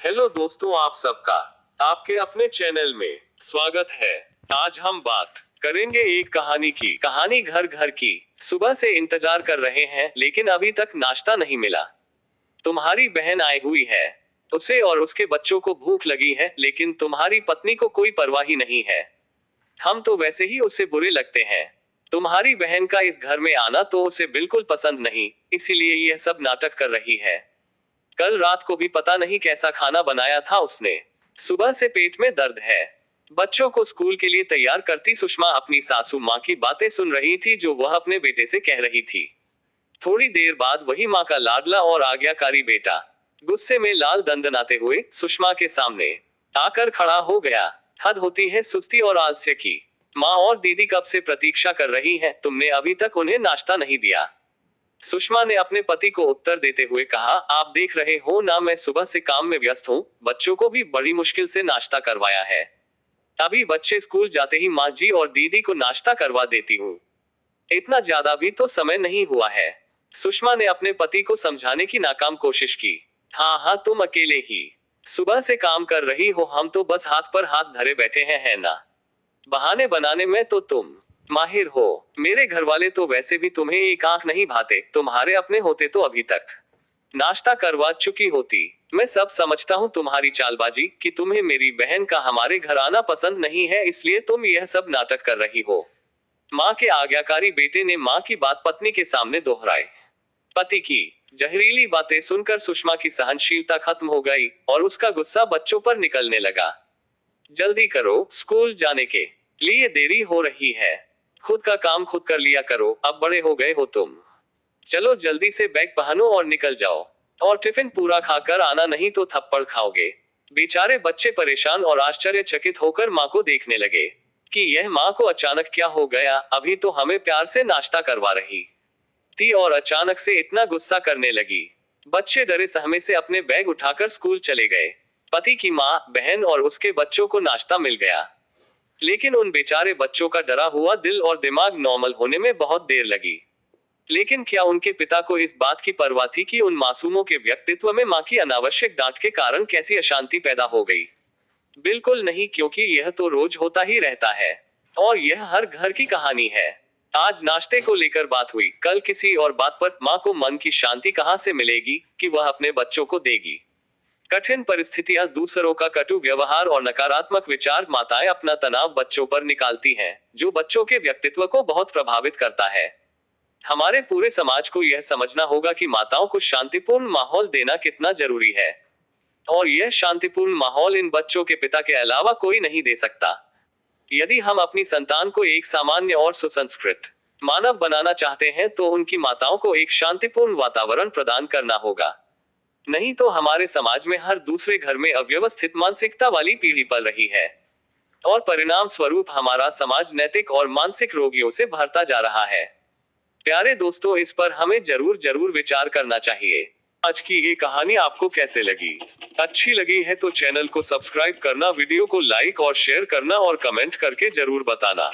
Hello दोस्तों, आप सबका आपके अपने चैनल में स्वागत है। आज हम बात करेंगे एक कहानी की। कहानी घर घर की। सुबह से इंतजार कर रहे हैं लेकिन अभी तक नाश्ता नहीं मिला। तुम्हारी बहन आई हुई है। उसे और उसके बच्चों को भूख लगी है लेकिन तुम्हारी पत्नी को कोई परवाह ही नहीं है। हम तो वैसे ही उससे बुरे लगते हैं। तुम्हारी बहन का इस घर में आना तो उसे बिल्कुल पसंद नहीं, इसीलिए यह सब नाटक कर रही है। कल रात को भी पता नहीं कैसा खाना बनाया था उसने। सुबह से पेट में दर्द है। बच्चों को स्कूल के लिए तैयार करती सुषमा अपनी सासू माँ की बातें सुन रही थी जो वह अपने बेटे से कह रही थी। थोड़ी देर बाद वही माँ का लाडला और आज्ञाकारी बेटा गुस्से में लाल दंदनाते हुए सुषमा के सामने आकर खड़ा हो गया। हद होती है सुस्ती और आलस्य की। माँ और दीदी कब से प्रतीक्षा कर रही हैं, तुमने अभी तक उन्हें नाश्ता नहीं दिया। सुषमा ने अपने पति को उत्तर देते हुए कहा, आप देख रहे हो ना, मैं सुबह से काम में व्यस्त हूँ। बच्चों को भी बड़ी मुश्किल से नाश्ता करवाया है। अभी बच्चे स्कूल जाते ही माँ जी और दीदी को नाश्ता करवा देती हूँ। इतना ज्यादा भी तो समय नहीं हुआ है। सुषमा ने अपने पति को समझाने की नाकाम कोशिश की। हाँ हाँ, तुम अकेले ही सुबह से काम कर रही हो, हम तो बस हाथ पर हाथ धरे बैठे हैं, है ना। बहाने बनाने में तो तुम माहिर हो। मेरे घर वाले तो वैसे भी तुम्हें एक आंख नहीं भाते, तुम्हारे अपने होते तो अभी तक नाश्ता करवा चुकी होती। मैं सब समझता हूँ तुम्हारी चालबाजी कि तुम्हें मेरी बहन का हमारे घर आना पसंद नहीं है, इसलिए तुम यह सब नाटक कर रही हो। माँ के आज्ञाकारी बेटे ने माँ की बात पत्नी के सामने दोहराई। पति की जहरीली बातें सुनकर सुषमा की सहनशीलता खत्म हो गई और उसका गुस्सा बच्चों पर निकलने लगा। जल्दी करो, स्कूल जाने के लिए देरी हो रही है। खुद का काम खुद कर लिया करो, अब बड़े हो गए हो तुम। चलो जल्दी से बैग पहनो और निकल जाओ। और टिफिन पूरा खाकर आना, नहीं तो थप्पड़ खाओगे। बेचारे बच्चे परेशान और आश्चर्यचकित होकर माँ को देखने लगे कि यह माँ को अचानक क्या हो गया, अभी तो हमें प्यार से नाश्ता करवा रही थी और अचानक से इतना गुस्सा करने लगी। बच्चे डरे सहमे से अपने बैग उठाकर स्कूल चले गए। पति की माँ, बहन और उसके बच्चों को नाश्ता मिल गया, लेकिन उन बेचारे बच्चों का डरा हुआ दिल और दिमाग नॉर्मल होने में बहुत देर लगी। लेकिन क्या उनके पिता को इस बात की परवाह थी कि उन मासूमों के व्यक्तित्व में माँ की अनावश्यक डांट के कारण कैसी अशांति पैदा हो गई? बिल्कुल नहीं, क्योंकि यह तो रोज होता ही रहता है और यह हर घर की कहानी है। आज नाश्ते को लेकर बात हुई, कल किसी और बात पर माँ को मन की शांति कहाँ से मिलेगी कि वह अपने बच्चों को देगी। कठिन परिस्थितियां, दूसरों का कटु व्यवहार और नकारात्मक विचार, माताएं अपना तनाव बच्चों पर निकालती हैं, जो बच्चों के व्यक्तित्व को बहुत प्रभावित करता है। हमारे पूरे समाज को यह समझना होगा कि माताओं को शांतिपूर्ण माहौल देना कितना जरूरी है। और यह शांतिपूर्ण माहौल इन बच्चों के पिता के अलावा कोई नहीं दे सकता। यदि हम अपनी संतान को एक सामान्य और सुसंस्कृत मानव बनाना चाहते हैं तो उनकी माताओं को एक शांतिपूर्ण वातावरण प्रदान करना होगा। नहीं तो हमारे समाज में हर दूसरे घर में अव्यवस्थित मानसिकता वाली पीढ़ी पल रही है और परिणाम स्वरूप हमारा समाज नैतिक और मानसिक रोगियों से भरता जा रहा है। प्यारे दोस्तों, इस पर हमें जरूर जरूर विचार करना चाहिए। आज की ये कहानी आपको कैसे लगी? अच्छी लगी है तो चैनल को सब्सक्राइब करना, वीडियो को लाइक और शेयर करना और कमेंट करके जरूर बताना।